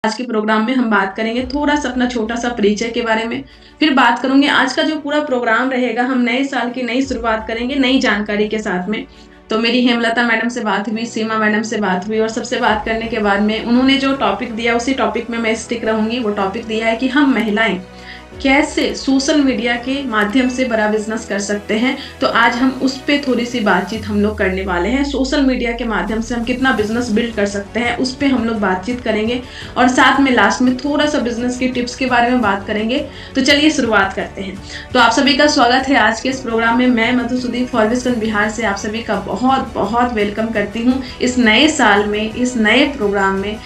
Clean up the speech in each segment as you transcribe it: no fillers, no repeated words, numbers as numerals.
आज के प्रोग्राम में हम बात करेंगे थोड़ा सा अपना छोटा सा परिचय के बारे में। फिर बात करूंगे आज का जो पूरा प्रोग्राम रहेगा, हम नए साल की नई शुरुआत करेंगे नई जानकारी के साथ में। तो मेरी हेमलता मैडम से बात हुई, सीमा मैडम से बात हुई और सबसे बात करने के बाद में उन्होंने जो टॉपिक दिया उसी टॉपिक में मैं स्टिक रहूंगी। वो टॉपिक दिया है कि हम महिलाएं कैसे सोशल मीडिया के माध्यम से बड़ा बिजनेस कर सकते हैं। तो आज हम उस पे थोड़ी सी बातचीत हम लोग करने वाले हैं। सोशल मीडिया के माध्यम से हम कितना बिजनेस बिल्ड कर सकते हैं उस पे हम लोग बातचीत करेंगे और साथ में लास्ट में थोड़ा सा बिजनेस की टिप्स के बारे में बात करेंगे। तो चलिए शुरुआत करते हैं। तो आप सभी का स्वागत है आज के इस प्रोग्राम में। मैं मधुसूदन फॉरबिसगंज बिहार से आप सभी का बहुत बहुत वेलकम करती हूँ इस नए साल में, इस नए प्रोग्राम में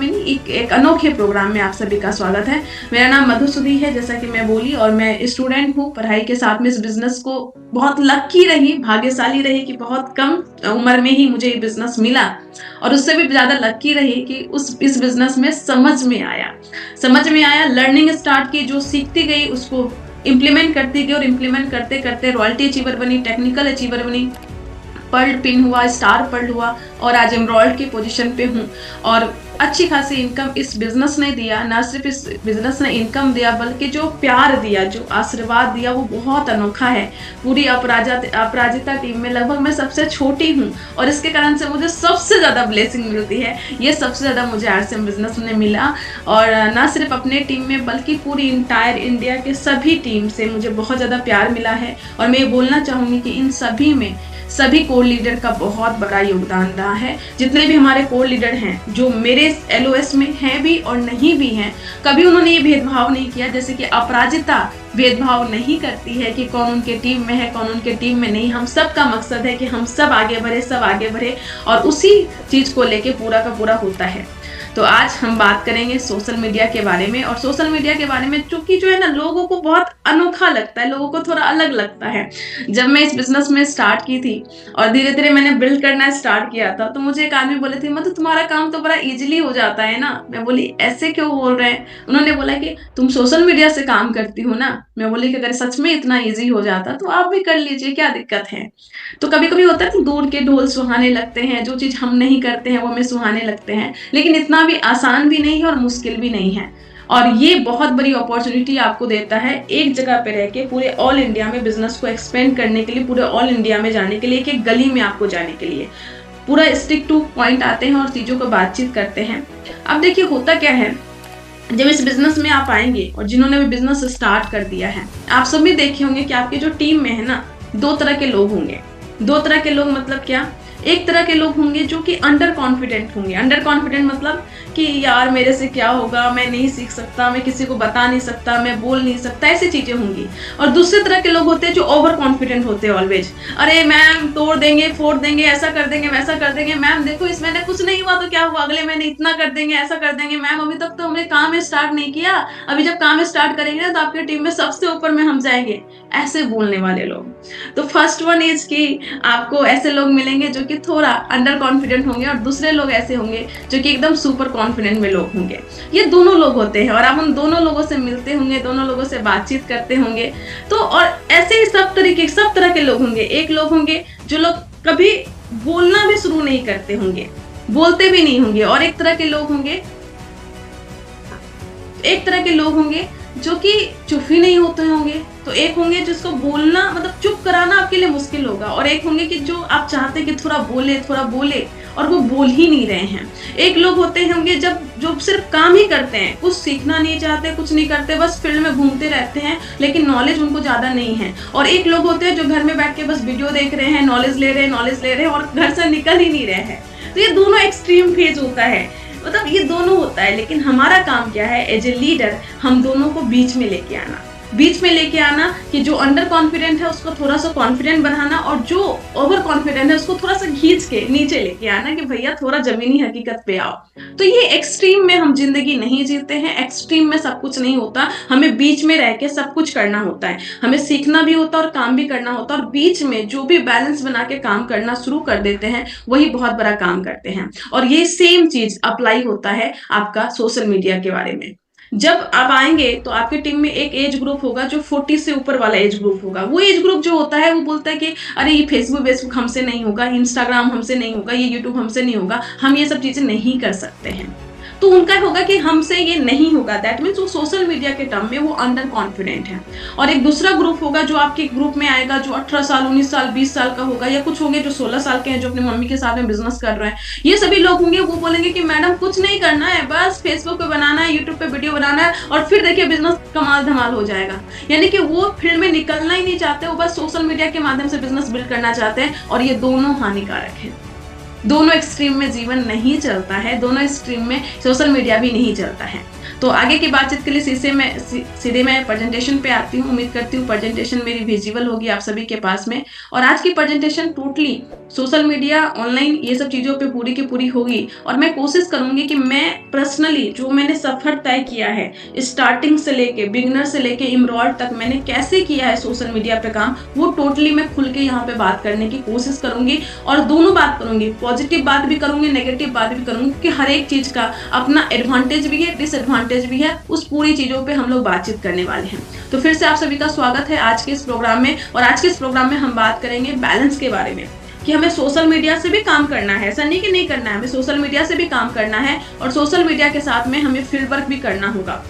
नहीं, एक अनोखे प्रोग्राम में आप सभी का स्वागत है। मेरा नाम मधुसूदन है, जैसा कि मैं बोली, और मैं स्टूडेंट हूँ पढ़ाई के साथ में। इस बिजनेस को बहुत लकी रही, भाग्यशाली रही कि बहुत कम उम्र में ही मुझे ये बिजनेस मिला, और उससे भी ज्यादा लकी रही कि इस बिजनेस में समझ में आया, लर्निंग स्टार्ट की, जो सीखती गई उसको इम्प्लीमेंट करती गई और इम्प्लीमेंट करते करते रॉयल्टी अचीवर बनी, टेक्निकल अचीवर बनी, पर्ल पिन हुआ, स्टार पर्ल हुआ और आज एम्ब्रॉयड की पोजीशन पे हूँ। और अच्छी खासी इनकम इस बिजनेस ने दिया। ना सिर्फ इस बिजनेस ने इनकम दिया बल्कि जो प्यार दिया, जो आशीर्वाद दिया वो बहुत अनोखा है। पूरी अपराजिता टीम में लगभग मैं सबसे छोटी हूँ और इसके कारण से मुझे सबसे ज़्यादा ब्लेसिंग मिलती है। ये सबसे ज़्यादा मुझे आरसीएम बिजनेस में मिला, और ना सिर्फ अपने टीम में बल्कि पूरी इंटायर इंडिया के सभी टीम से मुझे बहुत ज़्यादा प्यार मिला है। और मैं ये बोलना चाहूँगी कि इन सभी में सभी कोर लीडर का बहुत बड़ा योगदान रहा है। जितने भी हमारे कोर लीडर हैं, जो मेरे एलओएस में हैं भी और नहीं भी हैं, कभी उन्होंने ये भेदभाव नहीं किया। जैसे कि अपराजिता भेदभाव नहीं करती है कि कौन उनके टीम में है, कौन उनके टीम में नहीं। हम सब का मकसद है कि हम सब आगे बढ़े और उसी चीज को लेके पूरा का पूरा होता है। तो आज हम बात करेंगे सोशल मीडिया के बारे में। और सोशल मीडिया के बारे में चूंकि जो है ना, लोगों को बहुत अनोखा लगता है, लोगों को थोड़ा अलग लगता है। जब मैं इस बिजनेस में स्टार्ट की थी और धीरे धीरे मैंने बिल्ड करना स्टार्ट किया था, तो मुझे एक आदमी बोले थे, मतलब तुम्हारा काम तो बड़ा इजीली हो जाता है ना। मैं बोली ऐसे क्यों बोल रहे हैं? उन्होंने बोला कि तुम सोशल मीडिया से काम करती हो ना। मैं बोली कि अगर सच में इतना ईजी हो जाता तो आप भी कर लीजिए, क्या दिक्कत है। तो कभी कभी होता है कि दूर के ढोल सुहाने लगते हैं, जो चीज हम नहीं करते हैं वो हमें सुहाने लगते हैं, लेकिन इतना भी आसान भी नहीं है और मुश्किल भी नहीं है। और ये बहुत बड़ी अपॉर्चुनिटी आपको देता है एक जगह पे रह के पूरे ऑल इंडिया में बिजनेस को एक्सपेंड करने के लिए, पूरे ऑल इंडिया में जाने के लिए, एक गली में आपको जाने के लिए। पूरा स्टिक टू पॉइंट आते हैं और चीजों को बातचीत करते हैं। अब देखिए होता क्या है, जब इस बिजनेस में आप आएंगे और जिन्होंने भी बिजनेस स्टार्ट कर दिया है, आप सब भी देखे होंगे कि आपके जो टीम में है ना, दो तरह के लोग होंगे। दो तरह के लोग मतलब क्या? एक तरह के लोग होंगे जो कि अंडर कॉन्फिडेंट होंगे। अंडर कॉन्फिडेंट मतलब कि यार मेरे से क्या होगा, मैं नहीं सीख सकता, मैं किसी को बता नहीं सकता, मैं बोल नहीं सकता, ऐसी चीजें होंगी। और दूसरे तरह के लोग होते हैं जो ओवर कॉन्फिडेंट होते हैं ऑलवेज। अरे मैम तोड़ देंगे, फोड़ देंगे, ऐसा कर देंगे, वैसा कर देंगे। मैम देखो इस महीने कुछ नहीं हुआ तो क्या हुआ, अगले महीने इतना कर देंगे, ऐसा कर देंगे। मैम अभी तक तो हमने काम स्टार्ट नहीं किया, अभी जब काम स्टार्ट करेंगे ना तो आपकी टीम में सबसे ऊपर में हम जाएंगे। ऐसे बोलने वाले लोग। तो फर्स्ट वन इज कि आपको ऐसे लोग मिलेंगे जो कि थोड़ा अंडर कॉन्फिडेंट होंगे, और दूसरे लोग ऐसे होंगे जो कि एकदम सुपर कॉन्फिडेंट में लोग होंगे। ये दोनों लोग होते हैं और आप उन दोनों लोगों से मिलते होंगे, दोनों लोगों से बातचीत करते होंगे। तो और ऐसे ही सब तरह के लोग होंगे। एक लोग होंगे जो लोग कभी बोलना भी शुरू नहीं करते होंगे, बोलते भी नहीं होंगे। और एक तरह के लोग होंगे जो कि चुप ही नहीं होते होंगे। तो एक होंगे जिसको बोलना मतलब चुप कराना आपके लिए मुश्किल होगा, और एक होंगे कि जो आप चाहते कि थोड़ा बोले और वो बोल ही नहीं रहे हैं। एक लोग होते होंगे जो सिर्फ काम ही करते हैं, कुछ सीखना नहीं चाहते, कुछ नहीं करते, बस फील्ड में घूमते रहते हैं, लेकिन नॉलेज उनको ज्यादा नहीं है। और एक लोग होते हैं जो घर में बैठ के बस वीडियो देख रहे हैं, नॉलेज ले रहे हैं और घर से निकल ही नहीं रहे हैं। तो ये दोनों एक्सट्रीम फेज होता है, मतलब ये दोनों होता है। लेकिन हमारा काम क्या है एज ए लीडर, हम दोनों को बीच में लेके आना कि जो अंडर कॉन्फिडेंट है उसको थोड़ा सा कॉन्फिडेंट बनाना, और जो ओवर कॉन्फिडेंट है उसको थोड़ा सा खींच के नीचे लेके आना कि भैया थोड़ा जमीनी हकीकत पे आओ। तो ये एक्सट्रीम में हम जिंदगी नहीं जीते हैं, एक्सट्रीम में सब कुछ नहीं होता। हमें बीच में रह के सब कुछ करना होता है, हमें सीखना भी होता है और काम भी करना होता है। और बीच में जो भी बैलेंस बना के काम करना शुरू कर देते हैं वही बहुत बड़ा काम करते हैं। और ये सेम चीज अप्लाई होता है आपका सोशल मीडिया के बारे में। जब आप आएंगे तो आपकी टीम में एक एज ग्रुप होगा जो 40 से ऊपर वाला एज ग्रुप होगा। वो एज ग्रुप जो होता है वो बोलता है कि अरे ये फेसबुक हमसे नहीं होगा, इंस्टाग्राम हमसे नहीं होगा, ये यूट्यूब हमसे नहीं होगा, हम ये सब चीजें नहीं कर सकते हैं। तो उनका होगा कि हमसे ये नहीं होगा, दैट मीन्स वो सोशल मीडिया के टर्म में वो अंडर कॉन्फिडेंट है। और एक दूसरा ग्रुप होगा जो आपके ग्रुप में आएगा, जो 18 साल 19 साल 20 साल का होगा, या कुछ होंगे जो 16 साल के हैं जो अपनी मम्मी के साथ में बिजनेस कर रहे हैं। ये सभी लोग होंगे, वो बोलेंगे कि मैडम कुछ नहीं करना है, बस फेसबुक पे बनाना है, यूट्यूब पे वीडियो बनाना है और फिर देखिए बिजनेस कमाल धमाल हो जाएगा। यानी कि वो फील्ड में निकलना ही नहीं चाहते, वो बस सोशल मीडिया के माध्यम से बिजनेस बिल्ड करना चाहते हैं। और ये दोनों हानिकारक है। दोनों एक्सट्रीम में जीवन नहीं चलता है, दोनों एक्सट्रीम में सोशल मीडिया भी नहीं चलता है। तो आगे की बातचीत के लिए सीधे मैं प्रेजेंटेशन पे आती हूँ। उम्मीद करती हूँ प्रेजेंटेशन मेरी विजिबल होगी आप सभी के पास में। और आज की presentation totally social media, online, ये सब चीज़ों पे पूरी की पूरी होगी। और मैं कोशिश करूंगी कि मैं पर्सनली जो मैंने सफर तय किया है, स्टार्टिंग से लेके बिगिनर से लेके इमरॉल्ड तक मैंने कैसे किया है सोशल मीडिया पे काम, वो टोटली मैं खुल के यहाँ पे बात करने की कोशिश करूंगी। और दोनों बात करूंगी, पॉजिटिव बात भी करूंगी, नेगेटिव बात भी करूंगी, क्योंकि हर एक चीज का अपना एडवांटेज भी है, डिसएडवांटेज भी है। उस पूरी चीजों पे हम लोग बातचीत करने वाले हैं। तो फिर से आप सभी का स्वागत है आज के इस प्रोग्राम में। और आज के इस प्रोग्राम में हम बात करेंगे बैलेंस के बारे में, कि हमें सोशल मीडिया से भी काम करना है, ऐसा नहीं कि नहीं करना है, हमें सोशल मीडिया से भी काम करना है और सोशल मीडिया के साथ में हमें फील्ड वर्क भी करना होगा।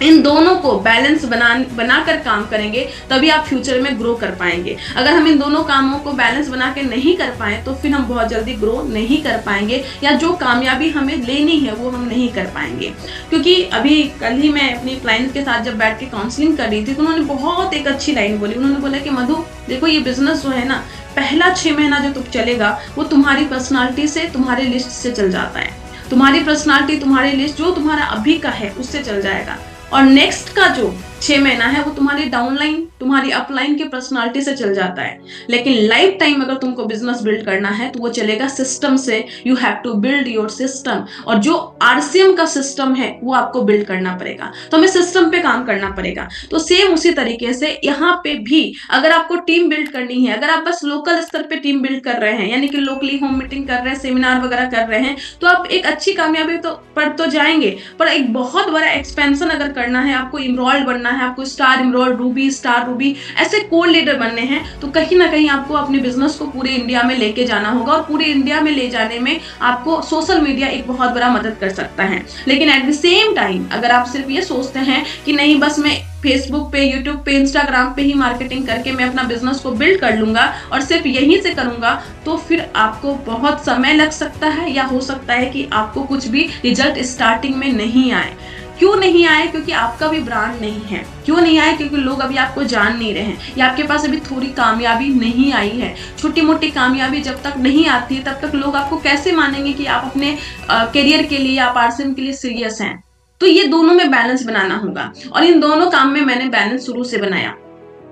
इन दोनों को बैलेंस बनाकर काम करेंगे तभी आप फ्यूचर में ग्रो कर पाएंगे। अगर हम इन दोनों कामों को बैलेंस बना के नहीं कर पाए तो फिर हम बहुत जल्दी ग्रो नहीं कर पाएंगे, या जो कामयाबी हमें लेनी है वो हम नहीं कर पाएंगे। क्योंकि अभी कल ही मैं अपनी क्लाइंट के साथ जब बैठ के काउंसलिंग कर रही थी तो उन्होंने बहुत एक अच्छी लाइन बोली। उन्होंने बोला कि मधु देखो, ये बिजनेस जो है ना, पहला 6 महीना जो तुम चलेगा वो तुम्हारी पर्सनालिटी से, तुम्हारी लिस्ट से चल जाता है। तुम्हारी पर्सनालिटी, तुम्हारी लिस्ट जो तुम्हारा अभी का है उससे चल जाएगा। और नेक्स्ट का जो 6 महीना है वो तुम्हारी डाउनलाइन, तुम्हारी अपलाइन के पर्सनालिटी से चल जाता है। लेकिन लाइफ टाइम अगर तुमको बिजनेस बिल्ड करना है तो वो चलेगा सिस्टम से। You have to build your system. और जो आरसीएम का सिस्टम है वो आपको बिल्ड करना पड़ेगा। तो हमें सिस्टम पे काम करना पड़ेगा। तो सेम उसी तरीके से यहाँ पे भी अगर आपको टीम बिल्ड करनी है, अगर आप बस लोकल स्तर पे टीम बिल्ड कर रहे हैं, यानी कि लोकली होम मीटिंग कर रहे हैं, सेमिनार वगैरह कर रहे हैं, तो आप एक अच्छी कामयाबी तो जाएंगे। पर एक बहुत बड़ा एक्सपेंशन अगर करना है, आपको इमरॉल्ड बनना है, आपको स्टार इमरॉल्ड, रूबी, स्टार रूबी, ऐसे कोर लीडर बनने हैं, तो कहीं ना कहीं आपको अपने बिजनेस को पूरे इंडिया में लेके जाना होगा। और पूरे इंडिया में ले जाने में आपको सोशल मीडिया एक बहुत बड़ा मदद कर सकता है। लेकिन एट द सेम टाइम अगर आप सिर्फ ये सोचते हैं कि नहीं बस मैं फेसबुक पे, यूट्यूब पे, इंस्टाग्राम पे ही मार्केटिंग करके मैं अपना बिजनेस को बिल्ड कर लूंगा और सिर्फ यहीं से करूंगा, तो फिर आपको बहुत समय लग सकता है, या हो सकता है कि आपको कुछ भी रिजल्ट स्टार्टिंग में नहीं आए। क्यों नहीं आए? क्योंकि आपका भी ब्रांड नहीं है। क्यों नहीं आए? क्योंकि लोग अभी आपको जान नहीं रहे हैं, या आपके पास अभी थोड़ी कामयाबी नहीं आई है। छोटी मोटी कामयाबी जब तक नहीं आती तब तक लोग आपको कैसे मानेंगे कि आप अपने करियर के लिए, आप आरसीएम के लिए सीरियस हैं। तो ये दोनों में बैलेंस बनाना होगा। और इन दोनों काम में मैंने बैलेंस शुरू से बनाया।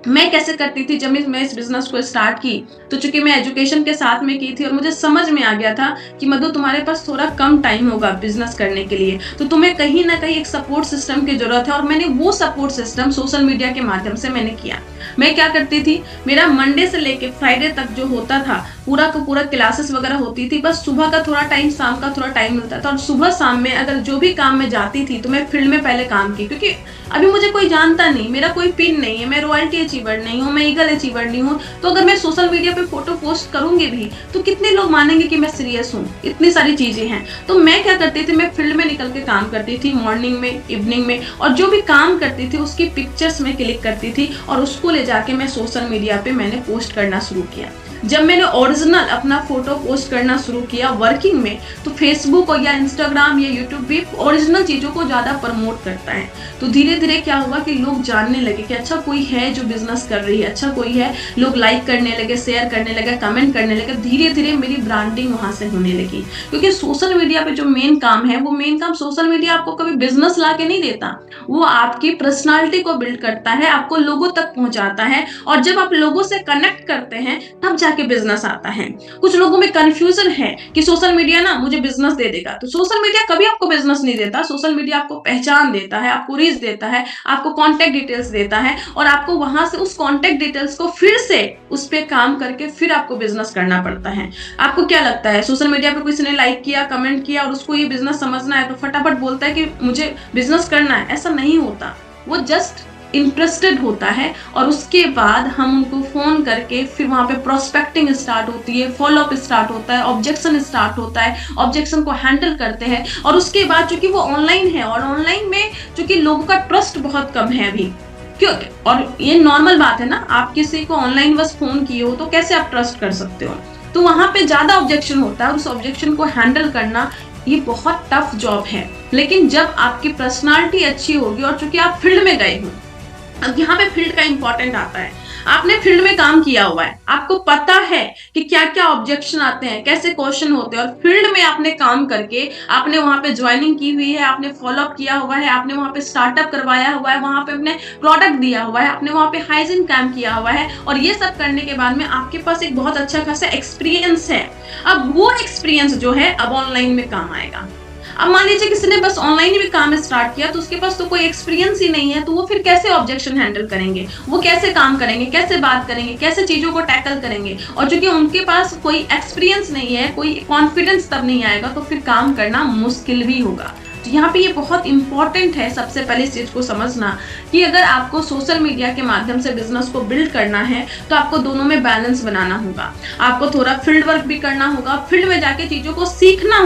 मैं कैसे करती थी, जब मैं इस बिजनेस को स्टार्ट की तो चूंकि मैं एजुकेशन के साथ में की थी और मुझे समझ में आ गया था कि मधु तुम्हारे पास थोड़ा कम टाइम होगा बिजनेस करने के लिए, तो तुम्हें कहीं ना कहीं एक सपोर्ट सिस्टम की जरूरत है। और मैंने वो सपोर्ट सिस्टम सोशल मीडिया के माध्यम से मैंने किया। मैं क्या करती थी, मेरा मंडे से लेके फ्राइडे तक जो होता था पूरा का पूरा क्लासेस वगैरह होती थी। बस सुबह का थोड़ा टाइम, शाम का थोड़ा टाइम मिलता था। और सुबह शाम में अगर जो भी काम में जाती थी तो मैं फील्ड में पहले काम की, क्योंकि अभी मुझे कोई जानता नहीं, मेरा कोई पिन नहीं है, मैं रॉयल्टी अचीवर नहीं हूँ, मैं ईगल अचीवर नहीं हूँ। तो अगर मैं सोशल मीडिया पे फोटो पोस्ट करूंगी भी तो कितने लोग मानेंगे कि मैं सीरियस हूँ? इतनी सारी चीजें हैं। तो मैं क्या करती थी, मैं फील्ड में निकल के काम करती थी, मॉर्निंग में, इवनिंग में, और जो भी काम करती थी उसकी पिक्चर्स में क्लिक करती थी और उसको ले जाके मैं सोशल मीडिया पे मैंने पोस्ट करना शुरू किया। जब मैंने ओरिजिनल अपना फोटो पोस्ट करना शुरू किया वर्किंग में, तो फेसबुक या इंस्टाग्राम या यूट्यूब भी ओरिजिनल चीजों को ज्यादा प्रमोट करता है। तो धीरे धीरे क्या हुआ कि लोग जानने लगे कि अच्छा कोई है जो बिजनेस कर रही है, अच्छा कोई है। लोग लाइक करने लगे, शेयर करने लगे, कमेंट करने लगे। धीरे धीरे मेरी ब्रांडिंग वहां से होने लगी। क्योंकि सोशल मीडिया पे जो मेन काम है, वो मेन काम सोशल मीडिया आपको कभी बिजनेस ला के नहीं देता, वो आपकी पर्सनालिटी को बिल्ड करता है, आपको लोगों तक पहुंचाता है। और जब आप लोगों से कनेक्ट करते हैं तब के बिजनेस आता है। कुछ लोगों में कंफ्यूजन है कि सोशल मीडिया ना मुझे बिजनेस दे देगा। तो सोशल मीडिया कभी आपको बिजनेस नहीं देता। सोशल मीडिया आपको पहचान देता है, आपको रीच देता है, आपको कांटेक्ट डिटेल्स देता है, और आपको वहां से उस कांटेक्ट डिटेल्स को फिर से उस पे काम करके फिर आपको बिजनेस करना पड़ता है। आपको क्या लगता है, सोशल मीडिया पे किसी ने लाइक किया, कमेंट किया और उसको ये बिजनेस समझना है तो फटाफट बोलता है कि मुझे बिजनेस करना है? ऐसा नहीं होता। वो जस्ट इंटरेस्टेड होता है और उसके बाद हम उनको फोन करके फिर वहां पे प्रोस्पेक्टिंग स्टार्ट होती है, फॉलोअप स्टार्ट होता है, ऑब्जेक्शन स्टार्ट होता है, ऑब्जेक्शन को हैंडल करते हैं और उसके बाद चूंकि वो ऑनलाइन है और ऑनलाइन में चूंकि लोगों का ट्रस्ट बहुत कम है अभी, क्यों, और ये नॉर्मल बात है ना, आप किसी को ऑनलाइन बस फोन किए हो तो कैसे आप ट्रस्ट कर सकते हो, तो वहां पे ज्यादा ऑब्जेक्शन होता है, उस ऑब्जेक्शन को हैंडल करना ये बहुत टफ जॉब है। लेकिन जब आपकी पर्सनालिटी अच्छी होगी और चूंकि आप फील्ड में गए हो, अब यहाँ पे फील्ड का इंपॉर्टेंट आता है, आपने फील्ड में काम किया हुआ है, आपको पता है कि क्या क्या ऑब्जेक्शन आते हैं, कैसे क्वेश्चन होते हैं, और फील्ड में आपने काम करके आपने वहां पे ज्वाइनिंग की हुई है, आपने फॉलोअप किया हुआ है, आपने वहां पे स्टार्टअप करवाया हुआ है, वहां पे अपने प्रोडक्ट दिया हुआ है, आपने वहां पे हाइजीन काम किया हुआ है, और ये सब करने के बाद में आपके पास एक बहुत अच्छा खासा एक्सपीरियंस है। अब वो एक्सपीरियंस जो है अब ऑनलाइन में काम आएगा। अब मान लीजिए किसी ने बस ऑनलाइन भी काम स्टार्ट किया तो उसके पास तो कोई एक्सपीरियंस ही नहीं है, तो वो फिर कैसे ऑब्जेक्शन हैंडल करेंगे, वो कैसे काम करेंगे, कैसे बात करेंगे, कैसे चीजों को टैकल करेंगे, और चूंकि उनके पास कोई एक्सपीरियंस नहीं है, कोई कॉन्फिडेंस तब नहीं आएगा, तो फिर काम करना मुश्किल भी होगा। तो यहाँ पे ये बहुत इंपॉर्टेंट है सबसे पहले इस चीज को समझना कि अगर आपको सोशल मीडिया के माध्यम से बिजनेस को बिल्ड करना है तो आपको दोनों में बैलेंस बनाना होगा, आपको थोड़ा फील्ड वर्क भी करना होगा, फील्ड में जाके चीजों को सीखना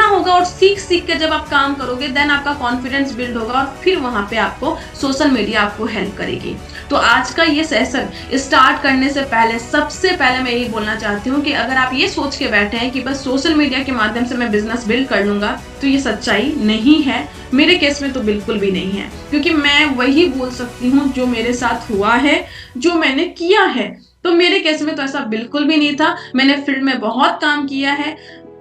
होगा और सीख के जब आप काम करोगे देन आपका कॉन्फिडेंस बिल्ड होगा और फिर वहां पे आपको सोशल मीडिया आपको हेल्प करेगी। तो आज का ये सेशन स्टार्ट करने से पहले सबसे पहले मैं यही बोलना चाहती हूँ कि अगर आप ये सोच के बैठे हैं कि बस सोशल मीडिया के माध्यम से मैं बिजनेस बिल्ड कर लूंगा, तो ये सच्चाई नहीं है। मेरे केस में तो बिल्कुल भी नहीं है, क्योंकि मैं वही बोल सकती हूँ जो मेरे साथ हुआ है, जो मैंने किया है। तो मेरे केस में तो ऐसा बिल्कुल भी नहीं था। मैंने फील्ड में बहुत काम किया है,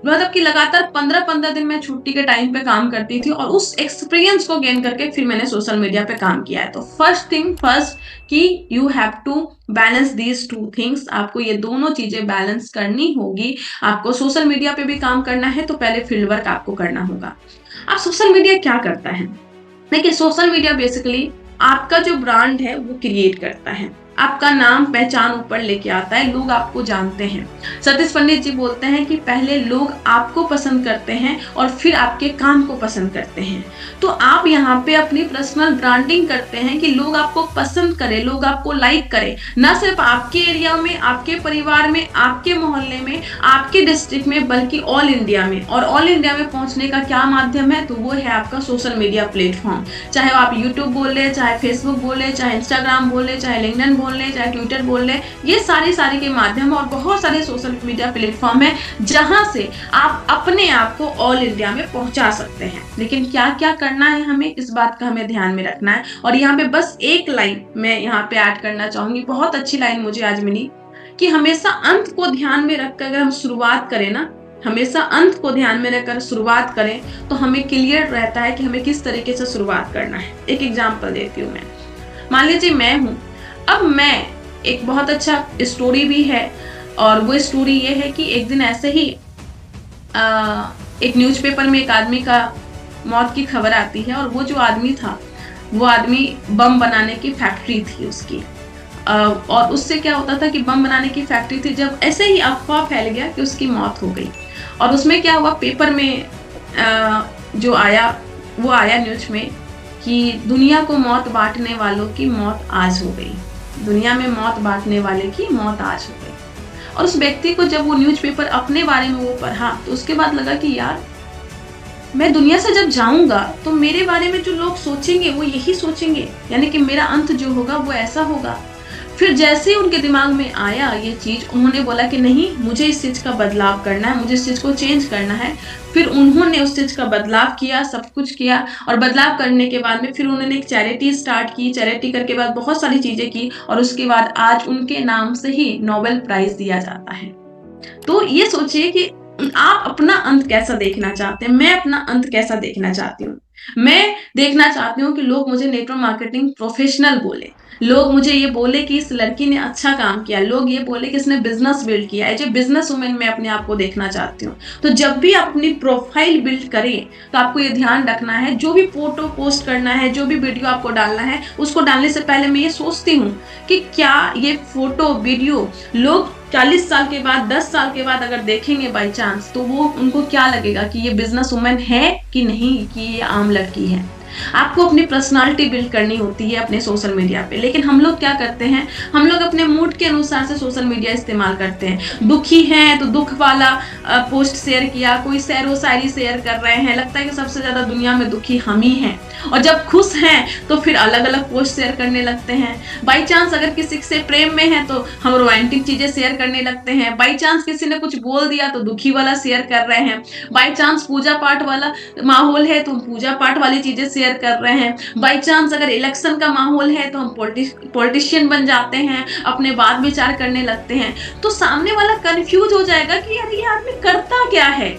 मतलब कि लगातार 15-15 दिन मैं छुट्टी के टाइम पे काम करती थी और उस एक्सपीरियंस को गेन करके फिर मैंने सोशल मीडिया पे काम किया है। तो फर्स्ट थिंग फर्स्ट कि you have to balance these two things, आपको ये दोनों चीजें बैलेंस करनी होगी। आपको सोशल मीडिया पे भी काम करना है तो पहले फील्ड वर्क आपको करना होगा। अब सोशल मीडिया क्या करता है, देखिए सोशल मीडिया बेसिकली आपका जो ब्रांड है वो क्रिएट करता है, आपका नाम पहचान ऊपर लेके आता है, लोग आपको जानते हैं। सतीश पंडित जी बोलते हैं कि पहले लोग आपको पसंद करते हैं और फिर आपके काम को पसंद करते हैं। तो आप यहाँ पे अपनी पर्सनल ब्रांडिंग करते हैं कि लोग आपको पसंद करें, लोग आपको लाइक करें, ना सिर्फ आपके एरिया में, आपके परिवार में, आपके मोहल्ले में, आपके डिस्ट्रिक्ट में, बल्कि ऑल इंडिया में। और ऑल इंडिया में पहुंचने का क्या माध्यम है, तो वो है आपका सोशल मीडिया प्लेटफॉर्म। चाहे आप यूट्यूब बोल ले, चाहे फेसबुक बोल ले, चाहे इंस्टाग्राम बोल ले, चाहे लिंक्डइन बोल ले, चाहे ट्विटर बोल ले, ये सारे के माध्यम और बहुत सारे सोशल मीडिया प्लेटफॉर्म है जहां से आप अपने आप को ऑल इंडिया में पहुंचा सकते हैं। लेकिन क्या क्या करना है हमें, इस बात का हमें ध्यान में रखना है। और यहाँ पे बस एक लाइन मैं यहाँ पे ऐड करना चाहूंगी, बहुत अच्छी लाइन मुझे आज मिली, कि हमेशा अंत को ध्यान में रखकर अगर हम शुरुआत करें ना, हमेशा अंत को ध्यान में रखकर शुरुआत करें तो हमें क्लियर रहता है कि हमें किस तरीके से शुरुआत करना है। एक एग्जांपल देती हूँ मैं, मान लीजिए मैं हूँ, अब मैं एक बहुत अच्छा स्टोरी भी है, और वो स्टोरी ये है कि एक दिन ऐसे ही एक न्यूज़पेपर में एक आदमी का मौत की खबर आती है, और वो जो आदमी था वो आदमी बम बनाने की फैक्ट्री थी उसकी, और उससे क्या होता था कि बम बनाने की फैक्ट्री थी, जब ऐसे ही अफवाह फैल गया कि उसकी मौत हो गई, और उसमें क्या हुआ, पेपर में जो आया वो आया न्यूज में कि दुनिया को मौत बांटने वालों की मौत आज हो गई, दुनिया में मौत बांटने वाले की मौत आज हो गई। और उस व्यक्ति को जब वो न्यूज़पेपर अपने बारे में वो पढ़ा तो उसके बाद लगा कि यार मैं दुनिया से जब जाऊंगा तो मेरे बारे में जो लोग सोचेंगे वो यही सोचेंगे, यानी कि मेरा अंत जो होगा वो ऐसा होगा। फिर जैसे ही उनके दिमाग में आया ये चीज, उन्होंने बोला कि नहीं, मुझे इस चीज का बदलाव करना है, मुझे इस चीज को चेंज करना है। फिर उन्होंने उस चीज का बदलाव किया, सब कुछ किया, और बदलाव करने के बाद में फिर उन्होंने एक चैरिटी स्टार्ट की, चैरिटी करके बाद बहुत सारी चीजें की, और उसके बाद आज उनके नाम से ही नोबेल प्राइज दिया जाता है। तो ये सोचिए कि आप अपना अंत कैसा देखना चाहते हैं, मैं अपना अंत कैसा देखना चाहती हूँ। मैं देखना चाहती हूँ कि लोग मुझे नेटवर्क मार्केटिंग प्रोफेशनल बोले, लोग मुझे ये बोले कि इस लड़की ने अच्छा काम किया, लोग ये बोले कि इसने बिजनेस बिल्ड किया। एज ए बिजनेस वुमेन मैं अपने आप को देखना चाहती हूँ। तो जब भी आप अपनी प्रोफाइल बिल्ड करें तो आपको ये ध्यान रखना है, जो भी फोटो पोस्ट करना है, जो भी वीडियो आपको डालना है, उसको डालने से पहले मैं ये सोचती हूँ कि क्या ये फोटो वीडियो लोग 40 साल के बाद, 10 साल के बाद अगर देखेंगे बाई चांस, तो वो उनको क्या लगेगा कि ये बिजनेस वुमेन है कि नहीं, कि ये आम लड़की है। आपको अपनी पर्सनालिटी बिल्ड करनी होती है अपने सोशल मीडिया पे। लेकिन हम लोग क्या करते हैं, हम लोग अपने मूड के अनुसार से सोशल मीडिया इस्तेमाल करते हैं। दुखी हैं तो दुख वाला पोस्ट शेयर किया, कोई शेरो शायरी शेयर कर रहे हैं, लगता है कि सबसे ज्यादा दुनिया में दुखी हम ही हैं। और जब खुश हैं तो फिर अलग अलग पोस्ट शेयर करने लगते हैं। बाई चांस अगर किसी से प्रेम में है तो हम रोमांटिक चीजें शेयर करने लगते हैं। बाई चांस किसी ने कुछ बोल दिया तो दुखी वाला शेयर कर रहे हैं। बाई चांस पूजा पाठ वाला माहौल है तो हम पूजा पाठ वाली चीजें शेयर कर रहे हैं। बाई चांस अगर इलेक्शन का माहौल है तो हम पॉलिटिशियन बन जाते हैं, अपने बात विचार करने लगते हैं। तो सामने वाला कंफ्यूज हो जाएगा कि यार ये आदमी करता क्या है,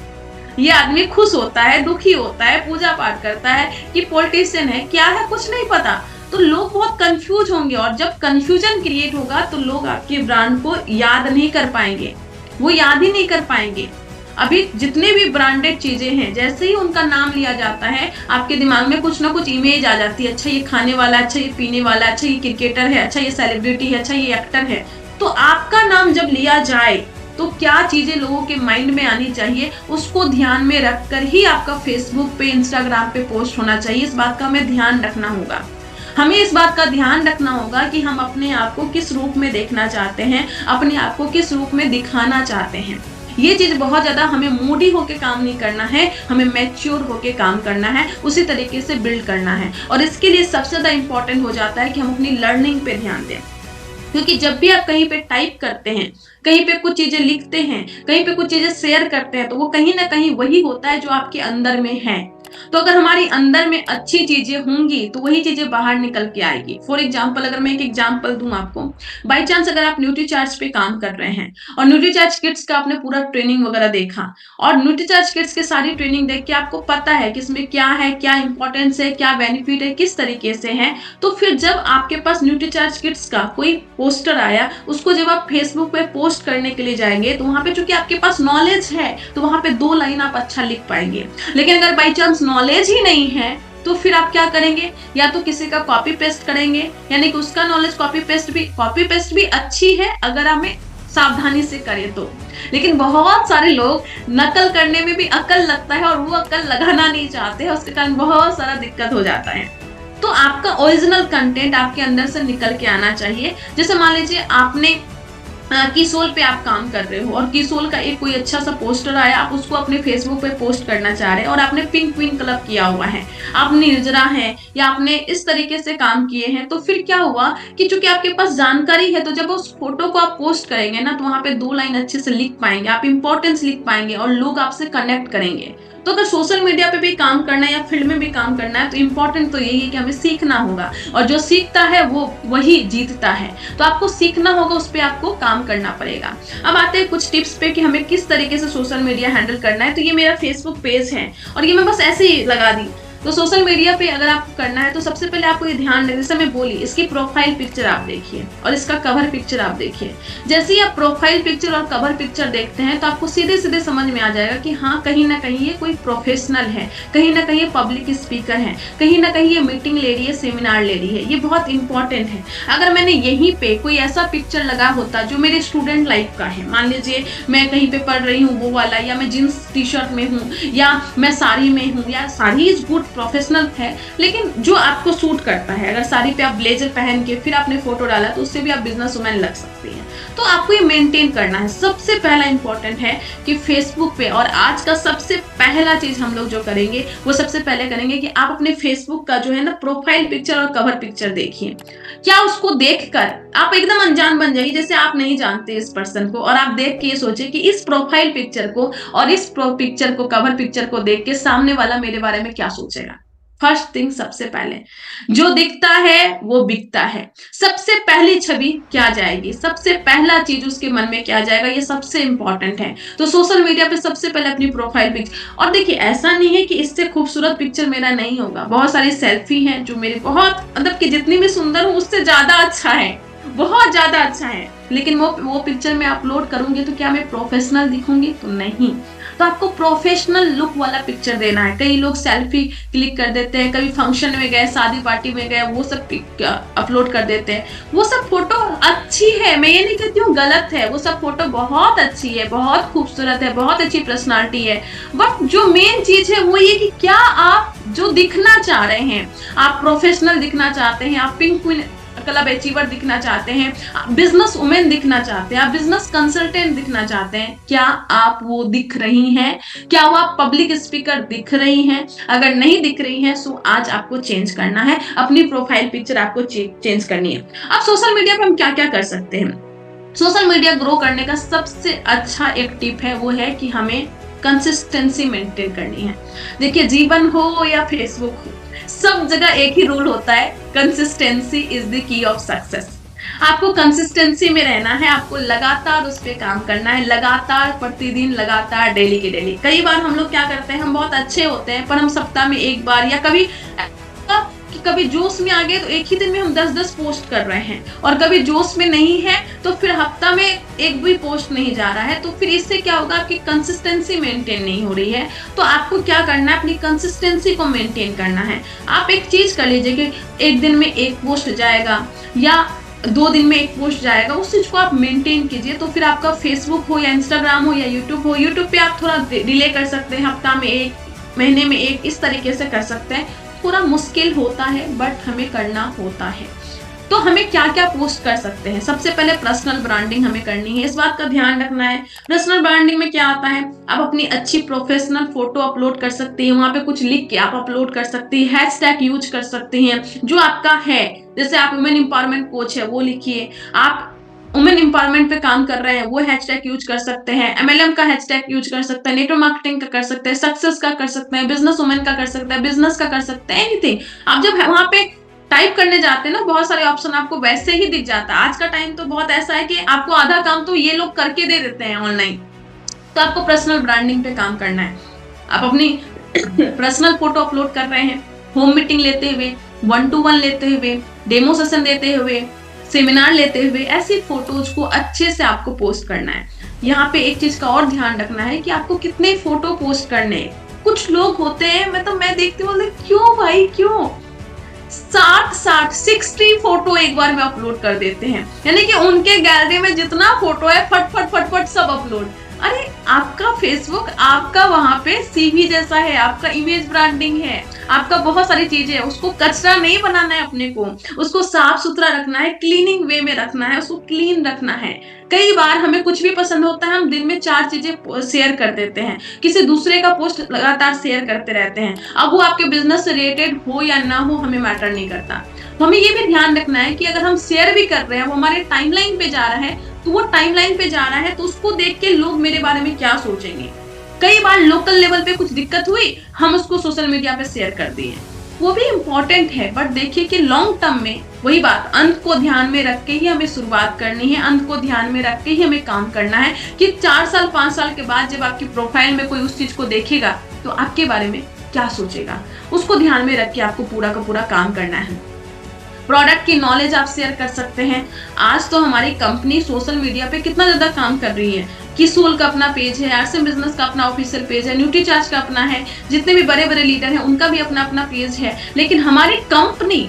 ये आदमी खुश होता है, दुखी होता है, पूजा पाठ करता है कि पॉलिटिशियन है, क्या है कुछ नहीं पता। तो लोग बहुत कंफ्यूज होंगे और जब कंफ्यूजन क्रिएट होगा तो लोग आपके ब्रांड को याद नहीं कर पाएंगे, वो याद ही नहीं कर पाएंगे। अभी जितने भी ब्रांडेड चीजें हैं, जैसे ही उनका नाम लिया जाता है आपके दिमाग में कुछ ना कुछ इमेज आ जाती है। अच्छा ये खाने वाला, अच्छा ये पीने वाला, अच्छा ये क्रिकेटर है, अच्छा ये सेलिब्रिटी है, अच्छा ये एक्टर है। तो आपका नाम जब लिया जाए तो क्या चीजें लोगों के माइंड में आनी चाहिए, उसको ध्यान में रखकर ही आपका फेसबुक पे, इंस्टाग्राम पे पोस्ट होना चाहिए। इस बात का हमें ध्यान रखना होगा। हमें इस बात का ध्यान रखना होगा कि हम अपने आप को किस रूप में देखना चाहते हैं, अपने आप को किस रूप में दिखाना चाहते हैं। ये चीज बहुत ज्यादा हमें मूडी होके काम नहीं करना है, हमें मैच्योर होके काम करना है, उसी तरीके से बिल्ड करना है। और इसके लिए सबसे ज्यादा इंपॉर्टेंट हो जाता है कि हम अपनी लर्निंग पे ध्यान दें। क्योंकि जब भी आप कहीं पे टाइप करते हैं, कहीं पे कुछ चीजें लिखते हैं, कहीं पे कुछ चीजें शेयर करते हैं, तो वो कहीं ना कहीं वही होता है जो आपके अंदर में है। तो अगर हमारी अंदर में अच्छी चीजें होंगी तो वही चीजें बाहर निकल के आएगी। फॉर एग्जाम्पल अगर मैं एक एग्जाम्पल दूं आपको, बाई चांस अगर आप न्यूट्रीचार्ज पे काम कर रहे हैं और न्यूट्रीचार्ज किट्स का आपने पूरा ट्रेनिंग वगैरह देखा और न्यूट्रीचार्ज किट्स की सारी ट्रेनिंग देख के आपको पता है कि इसमें क्या है, क्या इंपॉर्टेंस है, क्या बेनिफिट है, किस तरीके से है, तो फिर जब आपके पास न्यूट्रीचार्ज किट्स का कोई पोस्टर आया, उसको जब आप फेसबुक पे पोस्ट करने के लिए जाएंगे तो वहां पे चूंकि आपके पास नॉलेज है तो वहां पे 2 लाइन आप अच्छा लिख पाएंगे। लेकिन अगर बाई चांस नॉलेज ही नहीं है तो फिर आप क्या करेंगे, या तो किसी का कॉपी पेस्ट करेंगे, यानी कि उसका नॉलेज कॉपी पेस्ट भी अच्छी है अगर हमें सावधानी से करें तो। लेकिन बहुत सारे लोग नकल करने में भी अकल लगता है और वो अकल लगाना नहीं चाहते हैं, उसके कारण बहुत सारा दिक्कत हो जाता है। तो आपका ओरिजिनल कंटेंट आपके अंदर से निकल के आना चाहिए। जैसे मान लीजिए आपने कीसोल पे आप काम कर रहे हो और कीसोल का एक कोई अच्छा सा पोस्टर आया, आप उसको अपने फेसबुक पे पोस्ट करना चाह रहे हैं और आपने पिंक क्लब किया हुआ है, आप निर्जरा हैं या आपने इस तरीके से काम किए हैं, तो फिर क्या हुआ कि चूंकि आपके पास जानकारी है तो जब उस फोटो को आप पोस्ट करेंगे ना तो वहां पे 2 लाइन अच्छे से लिख पाएंगे, आप इंपॉर्टेंस लिख पाएंगे और लोग आपसे कनेक्ट करेंगे। तो अगर सोशल मीडिया पे भी काम करना है या फील्ड में भी काम करना है तो इम्पोर्टेंट तो यही है कि हमें सीखना होगा और जो सीखता है वो वही जीतता है। तो आपको सीखना होगा, उस पर आपको काम करना पड़ेगा। अब आते हैं कुछ टिप्स पे कि हमें किस तरीके से सोशल मीडिया हैंडल करना है। तो ये मेरा फेसबुक पेज है और ये मैं बस ऐसे ही लगा दी। तो सोशल मीडिया पे अगर आपको करना है तो सबसे पहले आपको ये ध्यान रखना, जैसे मैं बोली, इसकी प्रोफाइल पिक्चर आप देखिए और इसका कवर पिक्चर आप देखिए। जैसे ही आप प्रोफाइल पिक्चर और कवर पिक्चर देखते हैं तो आपको सीधे सीधे समझ में आ जाएगा कि हाँ कहीं ना कहीं ये कोई प्रोफेशनल है, कहीं ना कहीं ये पब्लिक स्पीकर है, कहीं ना कहीं ये मीटिंग ले रही है, सेमिनार ले रही है। ये बहुत इंपॉर्टेंट है। अगर मैंने यहीं पे कोई ऐसा पिक्चर लगा होता जो मेरे स्टूडेंट लाइफ का है, मान लीजिए मैं कहीं पे पढ़ रही हूँ वो वाला, या मैं जींस टी शर्ट में हूँ, या मैं साड़ी में हूँ, या साड़ी इज गुड, प्रोफेशनल है, लेकिन जो आपको सूट करता है। अगर साड़ी पे आप ब्लेजर पहन के फिर आपने फोटो डाला तो उससे भी आप बिजनेस वुमैन लग सकती हैं। तो आपको ये मेंटेन करना है। सबसे पहला इंपॉर्टेंट है कि फेसबुक पे, और आज का सबसे पहला चीज हम लोग जो करेंगे वो सबसे पहले करेंगे कि आप अपने फेसबुक का जो है ना प्रोफाइल पिक्चर और कवर पिक्चर देखिए। क्या उसको देखकर आप एकदम अनजान बन जाइए, जैसे आप नहीं जानते इस पर्सन को, और आप देख के ये सोचे कि इस प्रोफाइल पिक्चर को और इस पिक्चर को, कवर पिक्चर को देख के सामने वाला मेरे बारे में क्या सोचेगा। फर्स्ट थिंग, सबसे पहले जो दिखता है वो बिकता है। सबसे पहली छवि क्या जाएगी, सबसे पहला चीज उसके मन में क्या जाएगा, ये सबसे इंपॉर्टेंट है। तो सोशल मीडिया पे सबसे पहले अपनी प्रोफाइल पिक्चर, और देखिए ऐसा नहीं है कि इससे खूबसूरत पिक्चर मेरा नहीं होगा। बहुत सारी सेल्फी हैं जो मेरे बहुत, मतलब कि जितनी भी सुंदर हूँ उससे ज्यादा अच्छा है, बहुत ज्यादा अच्छा है, लेकिन वो पिक्चर में अपलोड करूंगी तो क्या मैं प्रोफेशनल दिखूंगी? तो नहीं। तो आपको प्रोफेशनल लुक वाला पिक्चर देना है। कई लोग सेल्फी क्लिक कर देते हैं, कभी फंक्शन में गए, शादी पार्टी में गए, वो सब अपलोड कर देते हैं। वो सब फोटो अच्छी है, मैं ये नहीं कहती हूँ गलत है, वो सब फोटो बहुत अच्छी है, बहुत खूबसूरत है, बहुत अच्छी पर्सनालिटी है। बट जो मेन चीज है वो ये कि क्या आप जो दिखना चाह रहे हैं, आप प्रोफेशनल दिखना चाहते हैं, आप पिंक क्वीन क्लब अचीवर दिखना चाहते हैं, आप बिजनेस वुमेन दिखना चाहते हैं, आप बिजनेस कंसल्टेंट दिखना चाहते हैं, क्या आप वो दिख रही हैं? क्या वो आप पब्लिक स्पीकर दिख रही हैं? अगर नहीं दिख रही हैं तो आज आपको चेंज करना है, अपनी प्रोफाइल पिक्चर आपको चेंज करनी है। अब सोशल मीडिया पे हम क्या क्या कर सकते हैं? सोशल मीडिया ग्रो करने का सबसे अच्छा एक टिप है, वो है कि हमें कंसिस्टेंसी मेंटेन करनी है। देखिए, जीवन हो या फेसबुक हो, सब जगह एक ही रूल होता है, consistency is the key of success. आपको कंसिस्टेंसी में रहना है, आपको लगातार उस पर काम करना है, लगातार, प्रतिदिन, लगातार, डेली के डेली। कई बार हम लोग क्या करते हैं, हम बहुत अच्छे होते हैं पर हम सप्ताह में एक बार या कभी जोश में आ गए तो एक ही दिन में हम 10-10 पोस्ट कर रहे हैं, और कभी जोश में नहीं है तो फिर हफ्ता में एक भी पोस्ट नहीं जा रहा है। तो फिर इससे क्या होगा, आपकी कंसिस्टेंसी मेंटेन नहीं हो रही है। तो आपको क्या करना है, अपनी कंसिस्टेंसी को मेंटेन करना है। आप एक चीज कर लीजिए कि एक दिन में एक पोस्ट जाएगा या 2 दिन में एक पोस्ट जाएगा, उस चीज को आप मेंटेन कीजिए। तो फिर आपका फेसबुक हो या इंस्टाग्राम हो या यूट्यूब हो, यूट्यूब पे आप थोड़ा डिले कर सकते हैं, हफ्ता में एक, महीने में एक, इस तरीके से कर सकते हैं। थोड़ा मुश्किल होता है बट हमें करना होता है। तो हमें क्या क्या पोस्ट कर सकते हैं? सबसे पहले पर्सनल ब्रांडिंग हमें करनी है, इस बात का ध्यान रखना है। पर्सनल ब्रांडिंग में क्या आता है, आप अपनी अच्छी प्रोफेशनल फोटो अपलोड कर सकती हैं, वहां पे कुछ लिख के आप अपलोड कर सकती हैं, हैशटैग यूज कर सकती हैं जो आपका है। जैसे आप वुमेन एम्पावरमेंट कोच है वो लिखिए, आप वुमेन एम्पावरमेंट पे काम कर रहे हैं वो हैशटैग यूज कर सकते हैं, एमएलएम का हैशटैग यूज कर सकते हैं, नेटवर्क मार्केटिंग का कर सकते हैं, सक्सेस का कर सकते हैं, बिजनेस वुमेन का कर सकते हैं, बिजनेस का कर सकते हैं, एनीथिंग। आप जब वहां पे टाइप करने जाते हैं ना, बहुत सारे ऑप्शन आपको वैसे ही दिख जाता है। आज का टाइम तो बहुत ऐसा है कि आपको आधा काम तो ये लोग करके दे देते हैं ऑनलाइन। तो आपको पर्सनल ब्रांडिंग पे काम करना है। आप अपनी पर्सनल फोटो अपलोड कर रहे हैं, होम मीटिंग लेते हुए, 1-to-1 लेते हुए, डेमो सेशन देते हुए, सेमिनार लेते हुए, ऐसी फोटोज को अच्छे से आपको पोस्ट करना है। यहाँ पे एक चीज का और ध्यान रखना है कि आपको कितने फोटो पोस्ट करने हैं। कुछ लोग होते हैं, मैं देखती हूँ, क्यों भाई क्यों 60 फोटो एक बार में अपलोड कर देते हैं, यानी कि उनके गैलरी में जितना फोटो है फट फट फट फट सब अपलोड। अरे आपका फेसबुक आपका वहां पे सीवी जैसा है, आपका इमेज ब्रांडिंग है, आपका बहुत सारी चीजें है, उसको कचरा नहीं बनाना है अपने को, उसको साफ सुथरा रखना है, क्लीनिंग वे में रखना है, उसको क्लीन रखना है। कई बार हमें कुछ भी पसंद होता है, हम दिन में 4 चीजें शेयर कर देते हैं, किसी दूसरे का पोस्ट लगातार शेयर करते रहते हैं। अब वो आपके बिजनेस से रिलेटेड हो या ना हो, हमें मैटर नहीं करता। हमें ये भी ध्यान रखना है कि अगर हम शेयर भी कर रहे हैं, वो हमारे टाइमलाइन पे जा रहा है, तो वो टाइमलाइन पे जा रहा है तो उसको देख के लोग मेरे बारे में क्या सोचेंगे। कई बार लोकल लेवल पे कुछ दिक्कत हुई, हम उसको सोशल मीडिया पे शेयर कर दिए, वो भी इम्पोर्टेंट है। बट देखिए कि लॉन्ग टर्म में वही बात, अंत को ध्यान में रख के ही हमें शुरुआत करनी है, अंत को ध्यान में रख के ही हमें काम करना है कि 4 साल 5 साल के बाद जब आपकी प्रोफाइल में कोई उस चीज को देखेगा तो आपके बारे में क्या सोचेगा, उसको ध्यान में रख के आपको पूरा का पूरा काम करना है। प्रोडक्ट की नॉलेज आप शेयर कर सकते हैं। आज तो हमारी कंपनी सोशल मीडिया पे कितना ज्यादा काम कर रही है। किसोल का अपना पेज है, आरसीएम बिजनेस का अपना ऑफिशियल पेज है, न्यूट्रीचार्ज का अपना है, जितने भी बड़े बड़े लीडर हैं उनका भी अपना अपना पेज है। लेकिन हमारी कंपनी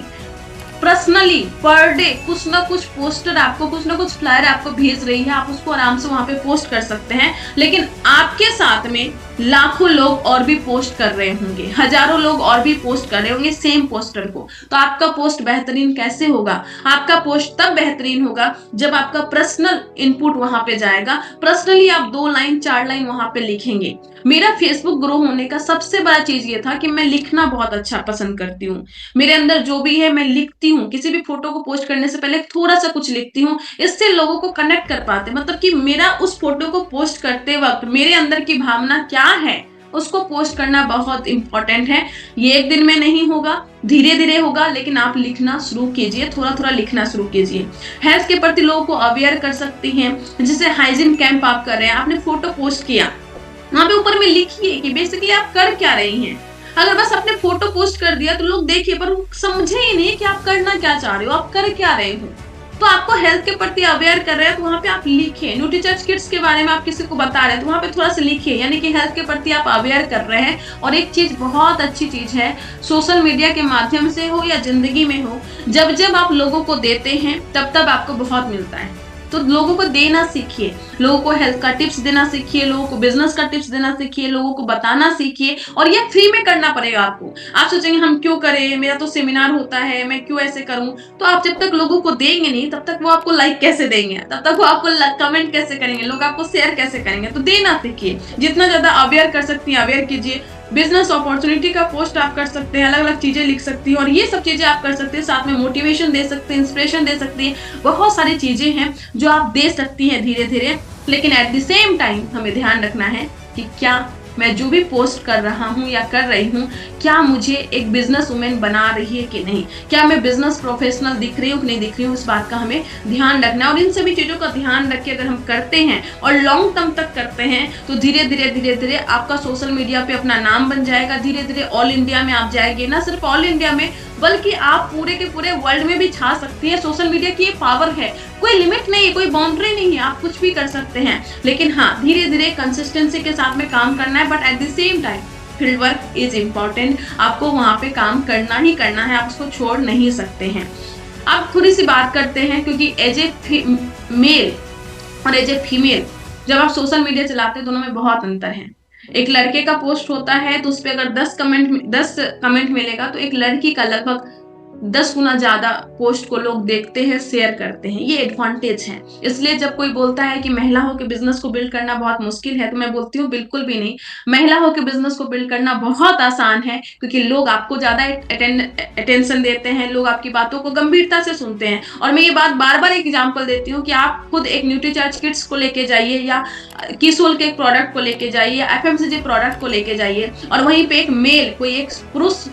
पर्सनली पर डे कुछ ना कुछ पोस्टर आपको, कुछ ना कुछ फ्लायर आपको भेज रही है, आप उसको आराम से वहां पे पोस्ट कर सकते हैं। लेकिन आपके साथ में लाखों लोग और भी पोस्ट कर रहे होंगे, हजारों लोग और भी पोस्ट कर रहे होंगे सेम पोस्टर को। तो आपका पोस्ट बेहतरीन कैसे होगा? आपका पोस्ट तब बेहतरीन होगा जब आपका पर्सनल इनपुट वहां पे जाएगा, पर्सनली आप 2 लाइन 4 लाइन वहां पे लिखेंगे। मेरा फेसबुक ग्रो होने का सबसे बड़ा चीज ये था कि मैं लिखना बहुत अच्छा पसंद करती हूँ। मेरे अंदर जो भी है मैं लिखती हूँ, किसी भी फोटो को पोस्ट करने से पहले थोड़ा सा कुछ लिखती हूँ, इससे लोगों को कनेक्ट कर पाते, मतलब कि मेरा उस फोटो को पोस्ट करते वक्त मेरे अंदर की भावना क्या है उसको पोस्ट करना बहुत इंपॉर्टेंट है। ये एक दिन में नहीं होगा, धीरे धीरे होगा, लेकिन आप लिखना शुरू कीजिए, थोड़ा थोड़ा लिखना शुरू कीजिए। हेल्थ के प्रति लोगों को अवेयर कर सकती हैं, जैसे हाइजीन कैंप आप कर रहे हैं, आपने फोटो पोस्ट किया, वहां पे ऊपर में लिखिए कि बेसिकली आप कर क्या रही हैं। अगर बस आपने फोटो पोस्ट कर दिया तो लोग देखिए पर समझे ही नहीं कि आप करना क्या चाह रहे हो, आप कर क्या रहे हो। तो आपको हेल्थ के प्रति अवेयर कर रहे हैं तो वहां पे आप लिखिए, न्यूट्रीचर्च किट्स के बारे में आप किसी को बता रहे हैं तो वहां पे थोड़ा सा लिखिए, यानी कि हेल्थ के प्रति आप अवेयर कर रहे हैं। और एक चीज बहुत अच्छी चीज है, सोशल मीडिया के माध्यम से हो या जिंदगी में हो, जब जब आप लोगों को देते हैं तब तब आपको बहुत मिलता है। तो लोगों को देना सीखिए, लोगों को हेल्थ का टिप्स देना सीखिए, लोगों को बिजनेस का टिप्स देना सीखिए, लोगों को बताना सीखिए। और ये फ्री में करना पड़ेगा आपको। आप सोचेंगे हम क्यों करें, मेरा तो सेमिनार होता है, मैं क्यों ऐसे करूं। तो आप जब तक लोगों को देंगे नहीं तब तक वो आपको लाइक कैसे देंगे, तब तक वो आपको कमेंट कैसे करेंगे, लोग आपको शेयर कैसे करेंगे। तो देना सीखिए, जितना ज्यादा अवेयर कर सकती है अवेयर कीजिए। बिजनेस अपॉर्चुनिटी का पोस्ट आप कर सकते हैं, अलग अलग चीजें लिख सकती हैं और ये सब चीजें आप कर सकते हैं। साथ में मोटिवेशन दे सकते हैं, इंस्पिरेशन दे सकती है, बहुत सारी चीजें हैं जो आप दे सकती हैं धीरे धीरे। लेकिन एट द सेम टाइम हमें ध्यान रखना है कि क्या मैं जो भी पोस्ट कर रहा हूँ या कर रही हूँ, क्या मुझे एक बिजनेस वुमेन बना रही है कि नहीं, क्या मैं बिजनेस प्रोफेशनल दिख रही हूँ कि नहीं दिख रही हूँ, इस बात का हमें ध्यान रखना है। और इन सभी चीजों का ध्यान रख के अगर हम करते हैं और लॉन्ग टर्म तक करते हैं तो धीरे धीरे आपका सोशल मीडिया पे अपना नाम बन जाएगा। धीरे धीरे ऑल इंडिया में आप जाएंगे, ना सिर्फ ऑल इंडिया में बल्कि आप पूरे के पूरे वर्ल्ड में भी छा सकती है। सोशल मीडिया की ये पावर है, कोई लिमिट नहीं है, कोई बाउंड्री नहीं है, आप कुछ भी कर सकते हैं। लेकिन हाँ, धीरे धीरे कंसिस्टेंसी के साथ में काम करना है, but at the same time field work is important. आपको वहां पे काम करना ही करना है, आप उसको छोड़ नहीं सकते हैं। अब थोड़ी सी बात करते हैं, क्योंकि एज ए मेल और एज ए फीमेल जब आप सोशल मीडिया चलाते हैं दोनों में बहुत अंतर है। एक लड़के का पोस्ट होता है तो उस पर अगर 10 कमेंट मिलेगा तो एक लड़की का लगभग 10 गुना ज्यादा पोस्ट को लोग देखते हैं, शेयर करते हैं। ये एडवांटेज है। इसलिए जब कोई बोलता है कि महिला हो के बिजनेस को बिल्ड करना बहुत मुश्किल है, तो मैं बोलती हूँ बिल्कुल भी नहीं। महिला हो के बिजनेस को बिल्ड करना बहुत आसान है, क्योंकि लोग आपको ज्यादा अटेंशन देते हैं, लोग आपकी बातों को गंभीरता से सुनते हैं। और मैं ये बात बार बार एग्जाम्पल देती हूँ कि आप खुद एक न्यूट्रीचार्ज किट्स को लेके जाइए या किसोल के प्रोडक्ट को लेके जाइए या एफएमसीजी प्रोडक्ट को लेके जाइए, और वहीं पे एक मेल कोई एक पुरुष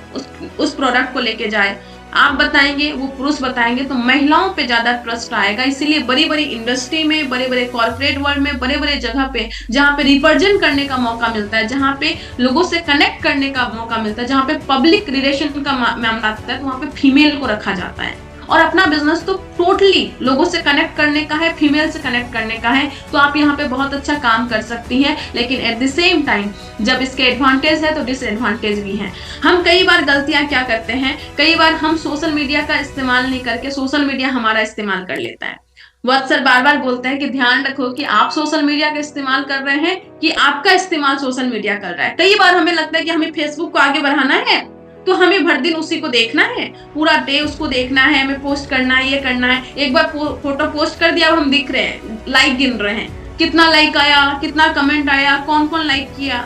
उस प्रोडक्ट को लेके जाए, आप बताएंगे, वो पुरुष बताएंगे, तो महिलाओं पे ज्यादा ट्रस्ट आएगा। इसीलिए बड़ी बड़ी इंडस्ट्री में, बड़े बड़े कॉर्पोरेट वर्ल्ड में, बड़े बड़े जगह पे जहाँ पे रिप्रेजेंट करने का मौका मिलता है, जहाँ पे लोगों से कनेक्ट करने का मौका मिलता है, जहाँ पे पब्लिक रिलेशन का मामला आता है, तो वहाँ पे फीमेल को रखा जाता है। और अपना बिजनेस तो टोटली लोगों से कनेक्ट करने का है, फीमेल से कनेक्ट करने का है, तो आप यहाँ पे बहुत अच्छा काम कर सकती हैं। लेकिन एट द सेम टाइम जब इसके एडवांटेज है तो डिसएडवांटेज भी है। हम कई बार गलतियां क्या करते हैं, कई बार हम सोशल मीडिया का इस्तेमाल नहीं करके सोशल मीडिया हमारा इस्तेमाल कर लेता है। वत्स सर बार बार बोलते हैं कि ध्यान रखो कि आप सोशल मीडिया का इस्तेमाल कर रहे हैं कि आपका इस्तेमाल सोशल मीडिया कर रहा है। कई बार हमें लगता है कि हमें फेसबुक को आगे बढ़ाना है तो हमें भर दिन उसी को देखना है, पूरा डे उसको देखना है, हमें पोस्ट करना है, ये करना है। एक बार फोटो पोस्ट कर दिया, अब हम दिख रहे हैं, लाइक गिन रहे हैं, कितना लाइक आया, कितना कमेंट आया, कौन कौन लाइक किया।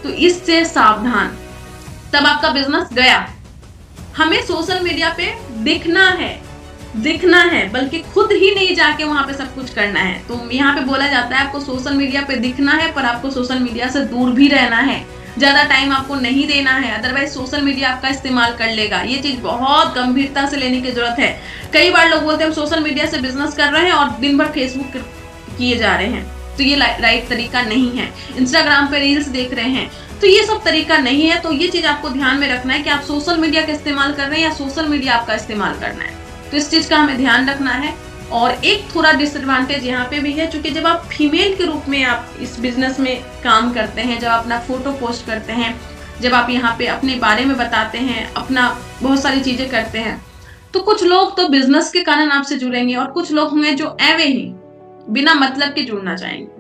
तो इससे सावधान, तब आपका बिजनेस गया। हमें सोशल मीडिया पे दिखना है, बल्कि खुद ही नहीं जाके वहां पे सब कुछ करना है। तो यहाँ पे बोला जाता है आपको सोशल मीडिया पे दिखना है, पर आपको सोशल मीडिया से दूर भी रहना है, ज्यादा टाइम आपको नहीं देना है, अदरवाइज सोशल मीडिया आपका इस्तेमाल कर लेगा। ये चीज बहुत गंभीरता से लेने की जरूरत है। कई बार लोग बोलते हैं हम सोशल मीडिया से बिजनेस कर रहे हैं और दिन भर फेसबुक किए जा रहे हैं, तो ये राइट तरीका नहीं है। इंस्टाग्राम पे रील्स देख रहे हैं, तो ये सब तरीका नहीं है। तो ये चीज आपको ध्यान में रखना है कि आप सोशल मीडिया का इस्तेमाल कर रहे हैं या सोशल मीडिया आपका इस्तेमाल करना है। तो इस चीज का हमें ध्यान रखना है। और एक थोड़ा डिसएडवांटेज यहाँ पे भी है, क्योंकि जब आप फीमेल के रूप में आप इस बिजनेस में काम करते हैं, जब अपना फोटो पोस्ट करते हैं, जब आप यहाँ पे अपने बारे में बताते हैं, अपना बहुत सारी चीजें करते हैं, तो कुछ लोग तो बिजनेस के कारण आपसे जुड़ेंगे और कुछ लोग होंगे जो एवे ही बिना मतलब के जुड़ना चाहेंगे।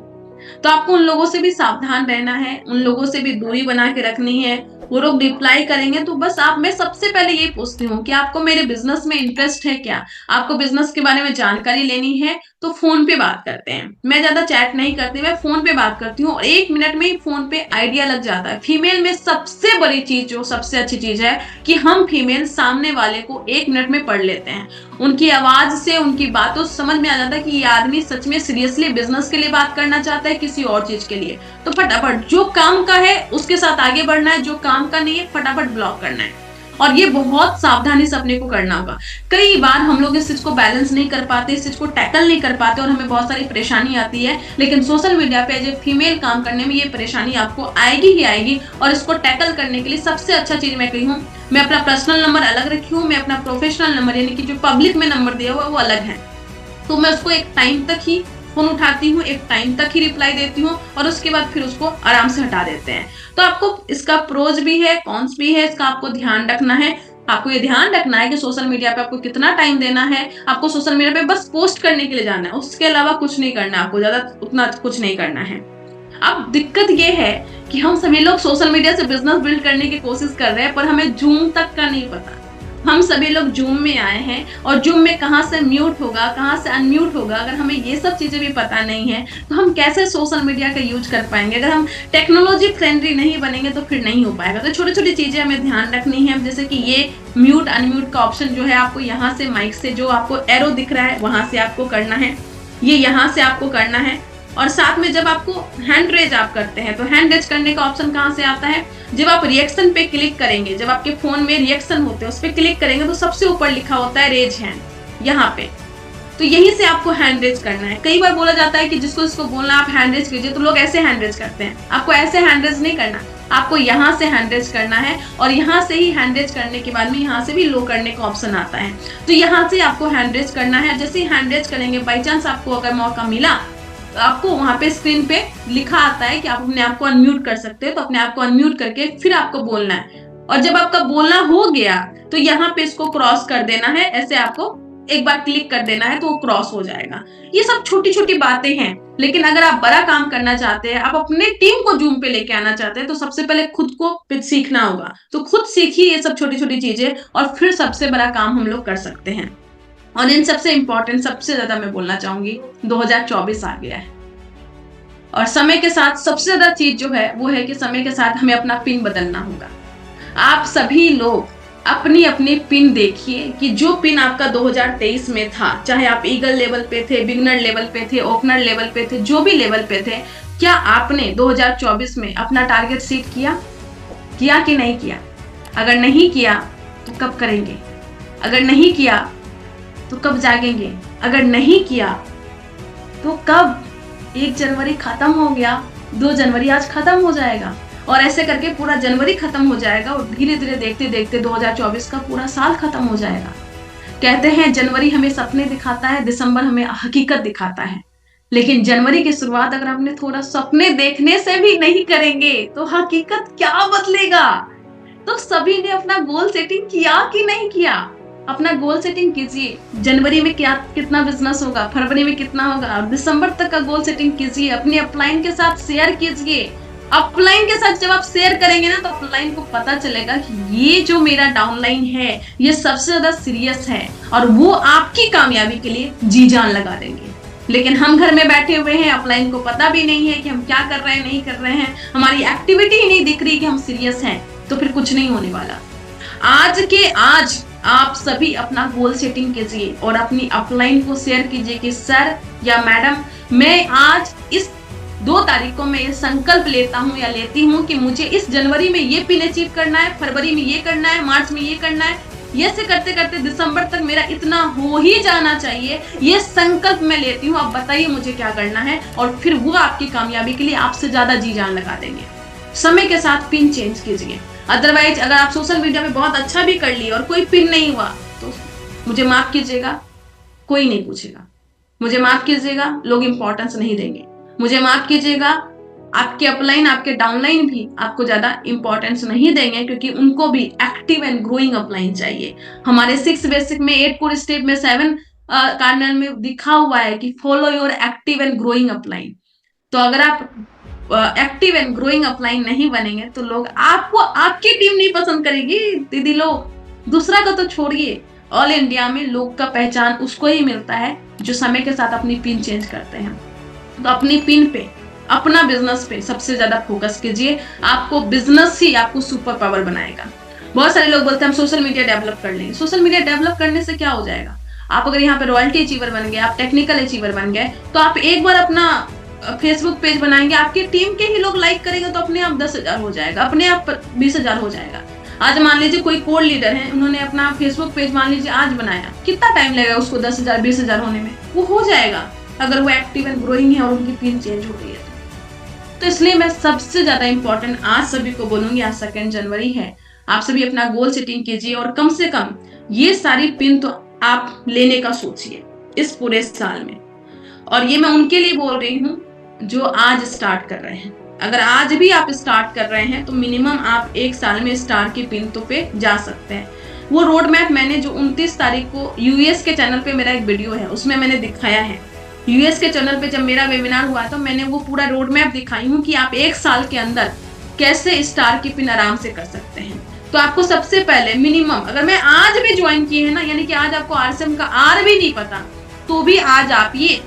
तो आपको उन लोगों से भी सावधान रहना है, उन लोगों से भी दूरी बना के रखनी है। वो लोग रिप्लाई करेंगे तो बस मैं सबसे पहले ये पूछती हूँ कि आपको मेरे बिजनेस में इंटरेस्ट है क्या, आपको बिजनेस के बारे में जानकारी लेनी है तो फोन पे बात करते हैं। मैं ज्यादा चैट नहीं करती, मैं फोन पे बात करती हूँ और 1 मिनट में ही फोन पे आइडिया लग जाता है। फीमेल में सबसे बड़ी चीज, जो सबसे अच्छी चीज है कि हम फीमेल सामने वाले को 1 मिनट में पढ़ लेते हैं। उनकी आवाज से, उनकी बातों से समझ में आ जाता है कि ये आदमी सच में सीरियसली बिजनेस के लिए बात करना चाहता है, किसी और चीज के लिए। तो फटाफट जो काम का है उसके साथ आगे बढ़ना है, जो काम का नहीं है फटाफट ब्लॉक करना है। और ये बहुत सावधानी से अपने को करना होगा। कई बार हम लोग इस चीज को बैलेंस नहीं कर पाते, इस चीज को टैकल नहीं कर पाते और हमें बहुत सारी परेशानी आती है। लेकिन सोशल मीडिया पे एज ए फीमेल काम करने में ये परेशानी आपको आएगी ही आएगी। और इसको टैकल करने के लिए सबसे अच्छा चीज मैं कही हूँ, मैं अपना पर्सनल नंबर अलग रखी हूँ, मैं अपना प्रोफेशनल नंबर यानी कि जो पब्लिक में नंबर दिया हुआ वो अलग है। तो मैं उसको एक टाइम तक ही फोन उठाती हूँ, एक टाइम तक ही रिप्लाई देती हूँ और उसके बाद फिर उसको आराम से हटा देते हैं। तो आपको इसका प्रोज भी है, कॉन्स भी है, इसका आपको ध्यान रखना है। आपको ये ध्यान रखना है कि सोशल मीडिया पे आपको कितना टाइम देना है। आपको सोशल मीडिया पे बस पोस्ट करने के लिए जाना है, उसके अलावा कुछ नहीं करना है, आपको ज्यादा उतना कुछ नहीं करना है। अब दिक्कत ये है कि हम सभी लोग सोशल मीडिया से बिजनेस बिल्ड करने की कोशिश कर रहे हैं, पर हमें जूम तक का नहीं पता। हम सभी लोग जूम में आए हैं और जूम में कहाँ से म्यूट होगा, कहाँ से अनम्यूट होगा, अगर हमें ये सब चीजें भी पता नहीं है तो हम कैसे सोशल मीडिया का यूज कर पाएंगे। अगर हम टेक्नोलॉजी फ्रेंडली नहीं बनेंगे तो फिर नहीं हो पाएगा। तो छोटी छोटी चीजें हमें ध्यान रखनी है, जैसे कि ये म्यूट अनम्यूट का ऑप्शन जो है आपको यहाँ से माइक से जो आपको एरो दिख रहा है वहां से आपको करना है, ये यहाँ से आपको करना है। और साथ में जब आपको हैंड रेज आप करते हैं तो हैंड रेज करने का ऑप्शन कहाँ से आता है, जब आप रिएक्शन पे क्लिक करेंगे, जब आपके फोन में रिएक्शन होते हैं उस पर क्लिक करेंगे तो सबसे ऊपर लिखा होता है रेज हैंड यहाँ पे, तो यहीं से आपको हैंड रेज करना है। कई बार बोला जाता है कि जिसको इसको बोलना आप हैंड रेज कीजिए, तो लोग ऐसे हैंड रेज करते हैं। आपको ऐसे हैंड रेज नहीं करना, आपको यहाँ से हैंड रेज करना है और यहाँ से ही हैंड रेज करने के बाद में यहाँ से भी लो करने का ऑप्शन आता है, तो यहाँ से आपको हैंड रेज करना है। जैसे ही हैंड रेज करेंगे, बाई चांस आपको अगर मौका मिला तो आपको वहां पे स्क्रीन पे लिखा आता है कि आप अपने आप को अनम्यूट कर सकते हो, तो अपने आप को अनम्यूट करके फिर आपको बोलना है। और जब आपका बोलना हो गया तो यहाँ पे इसको क्रॉस कर देना है, ऐसे आपको एक बार क्लिक कर देना है तो वो क्रॉस हो जाएगा। ये सब छोटी छोटी बातें हैं, लेकिन अगर आप बड़ा काम करना चाहते हैं, आप अपने टीम को जूम पे लेके आना चाहते हैं, तो सबसे पहले खुद को सीखना होगा। तो खुद सीखिए ये सब छोटी छोटी चीजें और फिर सबसे बड़ा काम हम लोग कर सकते हैं। और इन सबसे इंपॉर्टेंट, सबसे ज्यादा मैं बोलना चाहूंगी, 2024 आ गया है और समय के साथ सबसे ज्यादा चीज जो है वो है कि समय के साथ हमें अपना पिन बदलना होगा। आप सभी लोग अपनी अपनी पिन देखिए कि जो पिन आपका 2023 में था, चाहे आप ईगल लेवल पे थे, बिगनर लेवल पे थे, ओपनर लेवल पे थे, जो भी लेवल पे थे, क्या आपने 2024 में अपना टारगेट सेट किया कि नहीं किया? अगर नहीं किया तो कब करेंगे? अगर नहीं किया तो कब जागेंगे? अगर नहीं किया तो कब? 1 जनवरी खत्म हो गया, 2 जनवरी आज खत्म हो जाएगा और ऐसे करके पूरा जनवरी खत्म हो जाएगा और धीरे धीरे देखते देखते 2024 का पूरा साल खत्म हो जाएगा। कहते हैं जनवरी हमें सपने दिखाता है, दिसंबर हमें हकीकत दिखाता है, लेकिन जनवरी की शुरुआत अगर हमने थोड़ा सपने देखने से भी नहीं करेंगे तो हकीकत क्या बदलेगा? तो सभी ने अपना गोल सेटिंग किया कि नहीं किया? अपना गोल सेटिंग कीजिए। जनवरी में क्या कितना बिजनेस होगा, फरवरी में कितना होगा, और दिसंबर तक का गोल सेटिंग कीजिए। अपने अपलाइन के साथ शेयर कीजिए। अपलाइन के साथ जब आप शेयर करेंगे ना तो अपलाइन को पता चलेगा कि ये जो मेरा डाउनलाइन है ये सबसे ज्यादा सीरियस है और वो आपकी कामयाबी के लिए जी जान लगा देंगे। लेकिन हम घर में बैठे हुए हैं, अपलाइन को पता भी नहीं है कि हम क्या कर रहे हैं, नहीं कर रहे हैं, हमारी एक्टिविटी ही नहीं दिख रही कि हम सीरियस हैं, तो फिर कुछ नहीं होने वाला। आज आप सभी अपना गोल सेटिंग कीजिए और अपनी अपलाइन को शेयर कीजिए कि सर या मैडम, मैं आज इस 2 तारीख को मैं ये संकल्प लेता हूँ या लेती हूँ कि मुझे इस जनवरी में ये पिन अचीव करना है, फरवरी में ये करना है, मार्च में ये करना है, ये से करते करते दिसंबर तक मेरा इतना हो ही जाना चाहिए, ये संकल्प मैं लेती हूँ। आप बताइए मुझे क्या करना है और फिर वो आपकी कामयाबी के लिए आपसे ज्यादा जी जान लगा देंगे। समय के साथ पिन चेंज कीजिए। अदरवाइज अगर आप सोशल मीडिया में बहुत अच्छा भी कर लिए और कोई पिन नहीं हुआ तो मुझे माफ कीजिएगा, कोई नहीं पूछेगा। मुझे माफ कीजिएगा, लोग इंपॉर्टेंस नहीं देंगे। मुझे माफ कीजिएगा, आपके अपलाइन, आपके डाउनलाइन भी आपको ज्यादा इंपॉर्टेंस नहीं देंगे, क्योंकि उनको भी एक्टिव एंड ग्रोइंग अपलाइन चाहिए। हमारे 6 बेसिक में 8 कोर स्टेप में 7 कार्नर में लिखा हुआ है कि follow your active and growing upline. तो अगर आप एक्टिव एंड ग्रोइंग अपलाइन नहीं बनेंगे तो लोग आपको, आपकी टीम नहीं पसंद करेगी। दीदी लोग, दूसरा का तो छोड़िए, ऑल इंडिया में लोग का पहचान उसको ही मिलता है जो समय के साथ अपनी पिन चेंज करते हैं। तो अपनी पिन पे, अपना बिजनेस पे सबसे ज्यादा फोकस कीजिए। आपको बिजनेस ही आपको सुपर पावर बनाएगा। बहुत सारे लोग बोलते हैं हम सोशल मीडिया डेवलप कर लेंगे। सोशल मीडिया डेवलप करने से क्या हो जाएगा? आप अगर यहाँ पे रॉयल्टी अचीवर बन गए, आप टेक्निकल अचीवर बन गए, तो आप एक बार अपना फेसबुक पेज बनाएंगे, आपकी टीम के ही लोग लाइक करेंगे तो अपने आप 10,000 हो जाएगा, अपने आप 20,000 हो जाएगा। आज मान लीजिए कोई कोर लीडर है, उन्होंने अपना फेसबुक पेज मान लीजिए आज बनाया, कितना टाइम लगेगा उसको 10,000 20,000 होने में? वो हो जाएगा अगर वो एक्टिव एंड ग्रोइंग है और उनकी पिन चेंज हो रही है। तो इसलिए मैं सबसे ज्यादा इंपॉर्टेंट आज सभी को बोलूंगी, आज 2 जनवरी है, आप सभी अपना गोल सेटिंग कीजिए और कम से कम ये सारी पिन तो आप लेने का सोचिए। इस पूरे साल में। और ये मैं उनके लिए बोल रही हूँ जो आज स्टार्ट कर रहे हैं। अगर आज भी आप स्टार्ट कर रहे हैं तो मिनिमम आप 1 साल में स्टार की पिन तो पे जा सकते हैं। वो रोड मैप मैंने जो 29 तारीख को यूएस के चैनल पे मेरा एक वीडियो है उसमें मैंने दिखाया है। यूएस के चैनल पे जब मेरा वेबिनार हुआ तो मैंने वो पूरा रोड मैप दिखाई हूँ कि आप 1 साल के अंदर कैसे स्टार की पिन आराम से कर सकते हैं। तो आपको सबसे पहले मिनिमम, अगर मैं आज भी ज्वाइन किए हैं ना, यानी कि आज आपको आरसीएम का आर भी नहीं पता, तो भी आज आप ये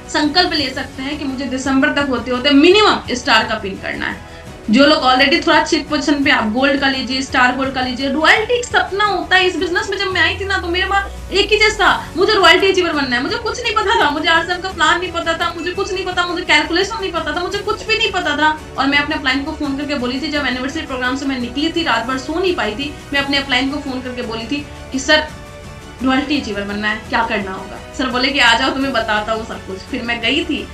संकल्प ले सकते हैं कि मुझे दिसंबर तक होते होते मिनिमम स्टार का पिन करना है। जो लोग ऑलरेडी थोड़ा अच्छी पोजीशन पे, आप गोल्ड का लीजिए, स्टार गोल्ड का लीजिए। रॉयल्टी एक सपना होता है। इस बिजनेस में जब मैं आई थी ना तो मेरे पास एक ही चीज था, मुझे रॉयल्टी अचीवर बनना है। मुझे कुछ नहीं पता था, मुझे आरसीएम का प्लान नहीं पता था, मुझे कुछ नहीं पता, मुझे कैलकुलेशन नहीं पता था, मुझे कुछ भी नहीं पता था। और मैं अपने अपलाइन को फोन करके बोली थी, जब एनिवर्सरी प्रोग्राम से मैं निकली थी, रात भर सो नहीं पाई थी, मैं अपने अपलाइन को फोन करके बोली थी कि सर रॉयल्टी अचीवर बनना है, क्या करना होगा। सर बोले कि आ जाओ, तुम्हें बताता हूँ सब कुछ। फिर मैं गई थी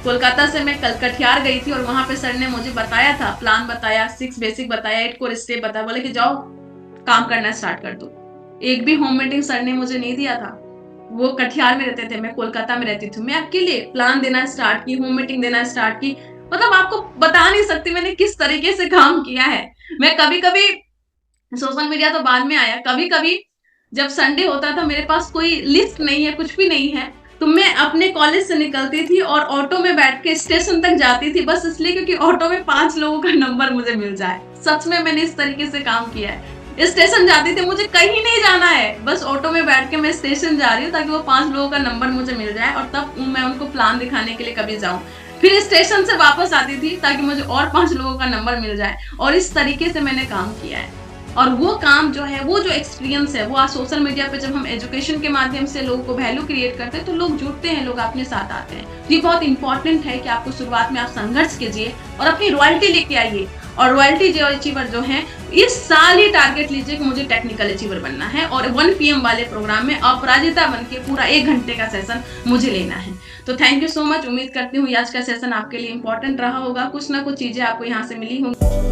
कोलकाता से, मैं कल कटिहार गई थी और वहां पे सर ने मुझे बताया था, प्लान बताया, 6 बेसिक बताया, 8 कोर स्टेप बताया, बोले कि जाओ काम करना स्टार्ट कर दो। एक भी होम मीटिंग सर ने मुझे नहीं दिया था। वो कटिहार में रहते थे, मैं कोलकाता में रहती थी। मैं अकेले प्लान देना स्टार्ट की, होम मीटिंग देना स्टार्ट की। मतलब आपको बता नहीं सकती मैंने किस तरीके से काम किया है। मैं कभी कभी, सोशल मीडिया तो बाद में आया, कभी कभी जब संडे होता था, मेरे पास कोई लिस्ट नहीं है, कुछ भी नहीं है, तो मैं अपने कॉलेज से निकलती थी और ऑटो में बैठ के स्टेशन तक जाती थी, बस इसलिए क्योंकि ऑटो में 5 लोगों का नंबर मुझे मिल जाए। सच में मैंने इस तरीके से काम किया है। स्टेशन जाती थी, मुझे कहीं नहीं जाना है, बस ऑटो में बैठ के मैं स्टेशन जा रही हूँ ताकि वो 5 लोगों का नंबर मुझे मिल जाए और तब मैं उनको प्लान दिखाने के लिए कभी जाऊं। फिर स्टेशन से वापस आती थी ताकि मुझे और 5 लोगों का नंबर मिल जाए। और इस तरीके से मैंने काम किया है। और वो काम जो है, वो जो एक्सपीरियंस है, वो आज सोशल मीडिया पे जब हम एजुकेशन के माध्यम से लोगों को वैल्यू क्रिएट करते हैं तो लोग जुड़ते हैं, लोग अपने साथ आते हैं। ये बहुत इंपॉर्टेंट है कि आपको शुरुआत में आप संघर्ष कीजिए और अपनी रॉयल्टी लेके आइए। और रॉयल्टी जो अचीवर जो है, इस साल ही टारगेट लीजिए कि मुझे टेक्निकल अचीवर बनना है और 1 PM वाले प्रोग्राम में अपराजिता बन के पूरा 1 घंटे का सेशन मुझे लेना है। तो थैंक यू सो मच। उम्मीद करती हूँ आज का सेशन आपके लिए इंपॉर्टेंट रहा होगा, कुछ ना कुछ चीजें आपको यहाँ से मिली होंगी।